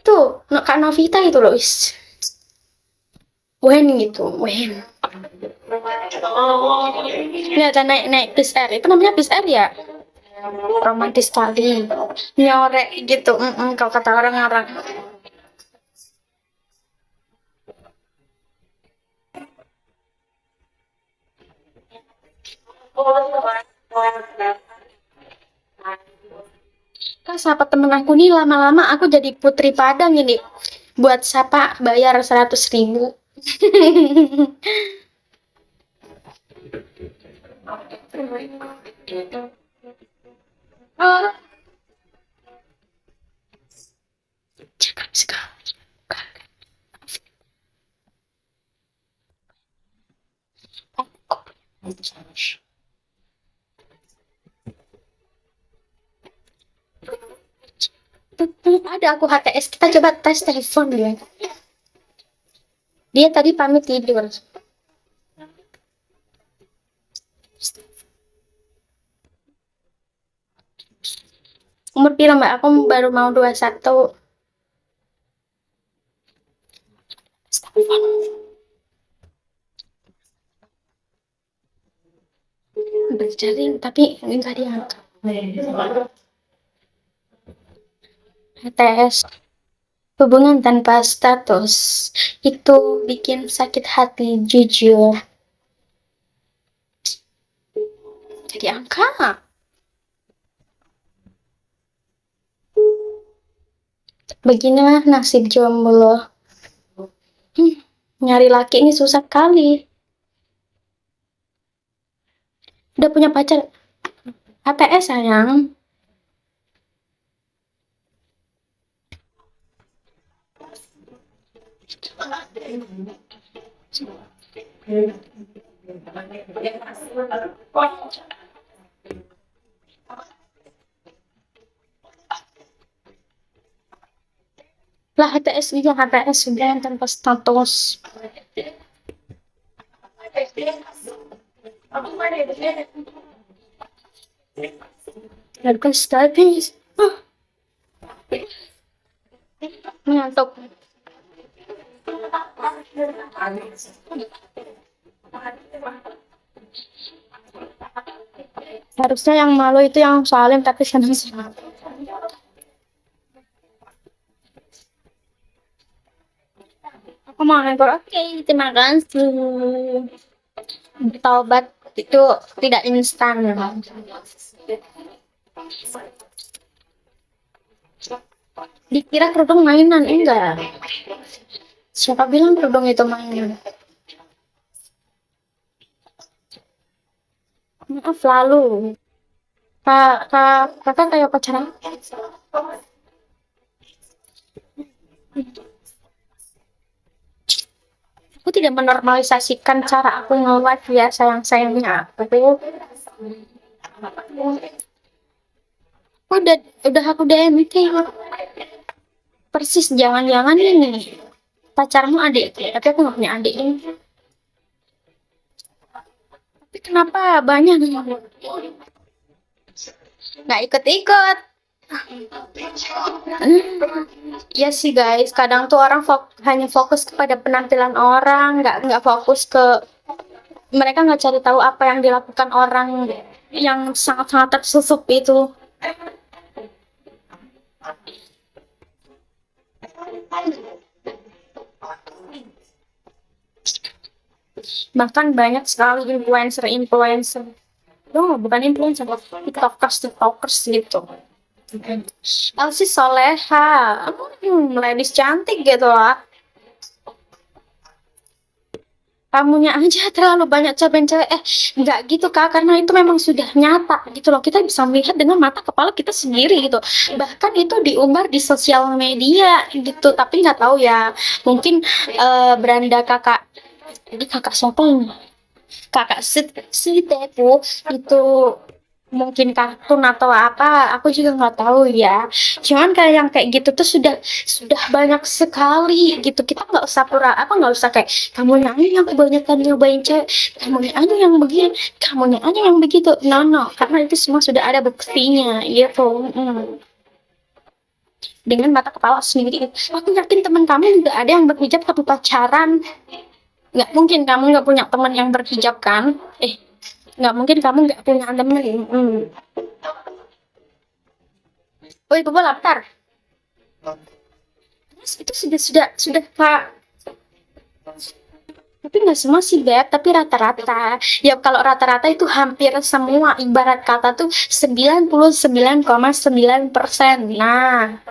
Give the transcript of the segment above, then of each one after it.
Tuh, Kak Novita itu loh, is. Wen gitu, Wen. Ini ada naik bis R. Itu namanya bis R ya? Romantis sekali. Nyorek gitu. Kalau kata orang-orang. Kak, siapa temen aku nih lama-lama aku jadi putri Padang ini. Buat siapa bayar 100.000. Cakep sekali. Ada aku HTS, kita coba tes telepon dia. Dia tadi pamit tidur. Umur piro mbak? Aku baru mau 21. Berjaring tapi enggak diangkat. HTS, hubungan tanpa status itu bikin sakit hati, jujur. Jadi angka. Beginilah nasib jomblo. Nyari laki ini susah kali. Udah punya pacar? HTS sayang. Lah HTS juga HTS sudah tanpa status. Tanpa status. Ngantuk. Harusnya yang malu itu yang salim tapi senang senang. Aku mau nganggur. Oke, terima kasih. Bertobat itu tidak instan. Dikira kerudung mainan, enggak. Siapa bilang kerudung itu mainan? Maaf lalu. Kakak kayak pacaran. Aku tidak menormalisasikan cara aku nge-live ya sayang-sayangnya aku. Udah aku DM itu persis, jangan-jangan ini pacarmu adik, tapi aku nggak punya adik. Tapi kenapa banyak nggak ikut-ikut? Ya sih guys, kadang tuh orang hanya fokus kepada penampilan orang, nggak fokus ke mereka, nggak cari tahu apa yang dilakukan orang yang sangat-sangat tersusup itu. Bahkan banyak sekali influencer. Oh, bukan influencer, tiktokers gitu. Elsie Soleha, ladies cantik gitu lah. Kamunya aja terlalu banyak cewek-cewek. Enggak gitu kak, karena itu memang sudah nyata gitu loh. Kita bisa melihat dengan mata kepala kita sendiri gitu. Bahkan itu diumbar di sosial media gitu. Tapi nggak tahu ya, mungkin beranda kakak. Jadi kakak siapa ini? Kakak si Tepu itu mungkin kartun atau apa, aku juga nggak tahu ya. Cuman kayak yang kayak gitu tuh sudah banyak sekali gitu. Kita nggak usah nggak usah kayak kamu aja yang kebanyakan nyobain cewek, kamu aja yang begini, kamu aja yang begitu. No, karena itu semua sudah ada buktinya gitu. dengan mata kepala sendiri. Aku yakin teman kamu juga ada yang berhijab tapi pacaran. Nggak mungkin kamu nggak punya teman yang berhijab kan? Nggak mungkin kamu nggak punya teman. Oh itu lapar. Terus itu sudah Kak. Tapi nggak semua sih Beb, tapi rata-rata. Ya kalau rata-rata itu hampir semua, ibarat kata tuh 99,9%. Nah,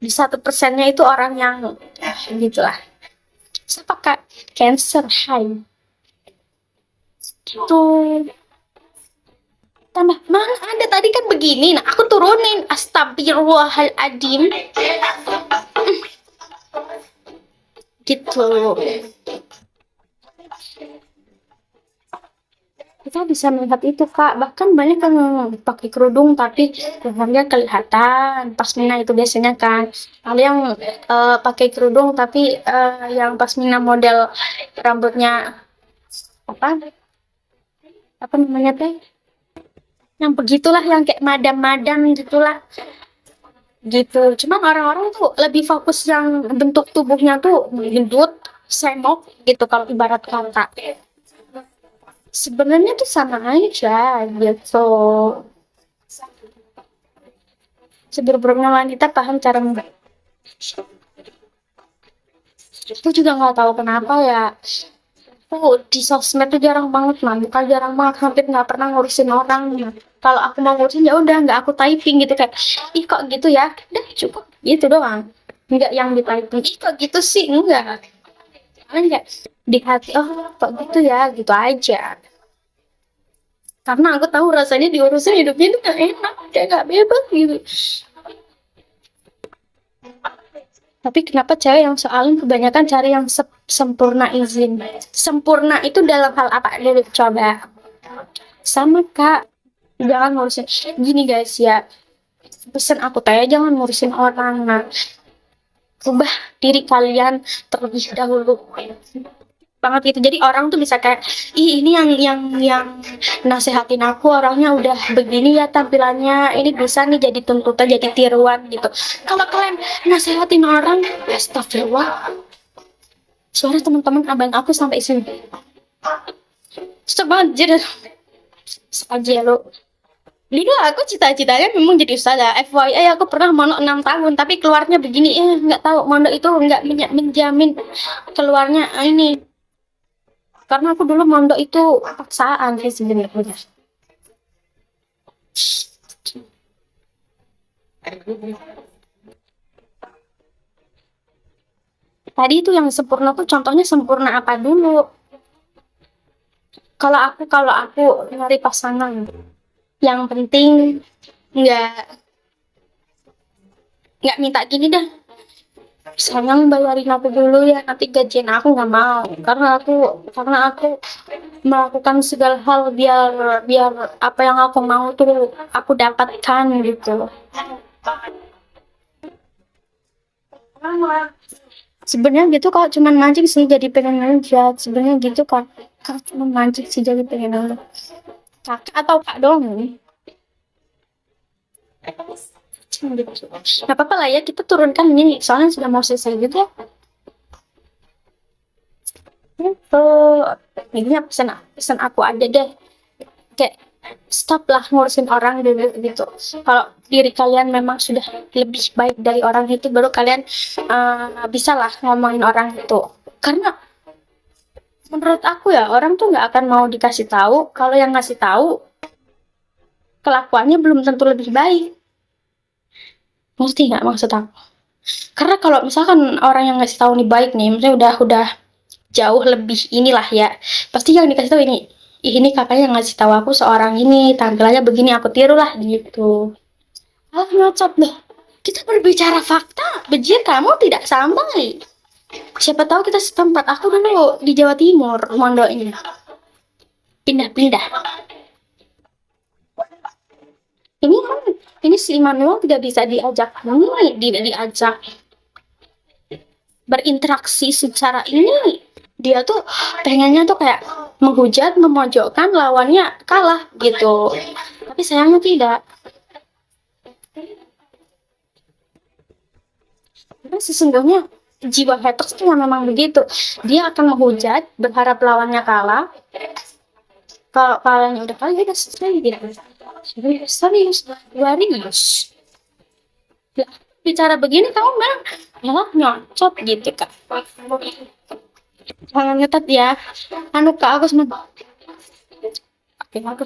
di 1%-nya itu orang yang gitulah. Siapa Kak? Cancer high. Gitu. Tambah mana ada tadi kan begini. Nah, aku turunin. Astagfirullahaladzim. Gitu. Kita bisa melihat itu Kak, bahkan banyak yang pakai kerudung tapi lehernya kelihatan pasmina itu biasanya kan. Ada yang pakai kerudung tapi yang pasmina model rambutnya apa namanya teh, yang begitulah, yang kayak madam-madam gitulah gitu. Cuman orang-orang tuh lebih fokus yang bentuk tubuhnya tuh gendut, semok gitu kalau ibarat kata. Sebenarnya tuh sama aja gitu. Sebenarnya wanita paham cara aku juga nggak tahu kenapa ya. Aku di sosmed tuh jarang banget man, bukan jarang banget, hampir nggak pernah ngurusin orang. Kalau aku mau ngurusin ya udah nggak aku typing gitu, kayak ih kok gitu ya, udah cukup gitu doang. Nggak yang di typing, ih kok gitu sih, enggak. Kan kayak di hati, oh kok gitu ya, gitu aja. Karena aku tahu rasanya diurusin hidupnya itu gak enak, kayak gak bebas gitu. Tapi kenapa cewek yang soalnya kebanyakan cari yang sempurna izin? Sempurna itu dalam hal apa dulu coba? Sama Kak, jangan ngurusin. Gini guys ya, pesan aku tanya jangan ngurusin orang. Nah, ubah diri kalian terlebih dahulu banget gitu. Jadi orang tuh bisa kayak, ih ini yang nasehatin aku orangnya udah begini ya tampilannya, ini bisa nih jadi tuntutan, jadi tiruan gitu. Kalau kalian nasehatin orang, astagfirullah. Suara teman-teman abang aku sampai sini. Susah banget jadi saja lo. Dulu aku cita-citanya memang jadi ustazah. FYI aku pernah mondok 6 tahun tapi keluarnya begini, nggak tahu mondok itu nggak menjamin keluarnya ini. Karena aku dulu mondok itu paksaan sih sebenarnya. Tadi itu yang sempurna tuh contohnya sempurna apa dulu? Kalau aku nyari pasangan, yang penting nggak nggak minta gini dah. Sayang bayarin aku dulu ya, nanti gajian aku nggak mau. Karena aku melakukan segala hal biar biar apa yang aku mau tuh aku dapatkan gitu. Sebenarnya gitu kalau cuman mancing sih jadi pengen aja. Sebenarnya gitu kan. Kalau cuma mancing sih jadi pengen aja. Kakak atau kak dong. Gitu. Gak apa-apa lah ya kita turunkan ini soalnya sudah mau selesai juga. Itu ini pesan aku aja deh. Kayak stop lah ngurusin orang dulu gitu. Kalau diri kalian memang sudah lebih baik dari orang itu, baru kalian bisa lah ngomongin orang itu. Karena menurut aku ya orang tuh nggak akan mau dikasih tahu kalau yang ngasih tahu kelakuannya belum tentu lebih baik. Ngerti nggak maksud aku? Karena kalau misalkan orang yang ngasih tahu nih baik nih, misalnya udah jauh lebih inilah ya, pasti yang dikasih tahu ini, ini kakaknya yang ngasih tahu aku seorang ini tampilannya begini, aku tiru lah gitu. Alah nyocot deh, kita berbicara fakta, bejir kamu tidak sampai. Siapa tahu kita setempat. Aku dulu di Jawa Timur mondoknya, pindah-pindah. Ini si Immanuel tidak bisa diajak diajak berinteraksi secara ini. Dia tuh pengennya tuh kayak menghujat, memojokkan, lawannya kalah gitu. Tapi sayangnya tidak. Karena sesungguhnya jiwa haters tuh yang memang begitu. Dia akan menghujat, berharap lawannya kalah. Kalau kalahnya udah kalah, ya udah selesai, tidak serius, serius, serius. Lah, bicara begini kamu bilang, ya nyocot gitu kak. Jangan ngetat ya. Anu kak, aku seneng. Oke, aku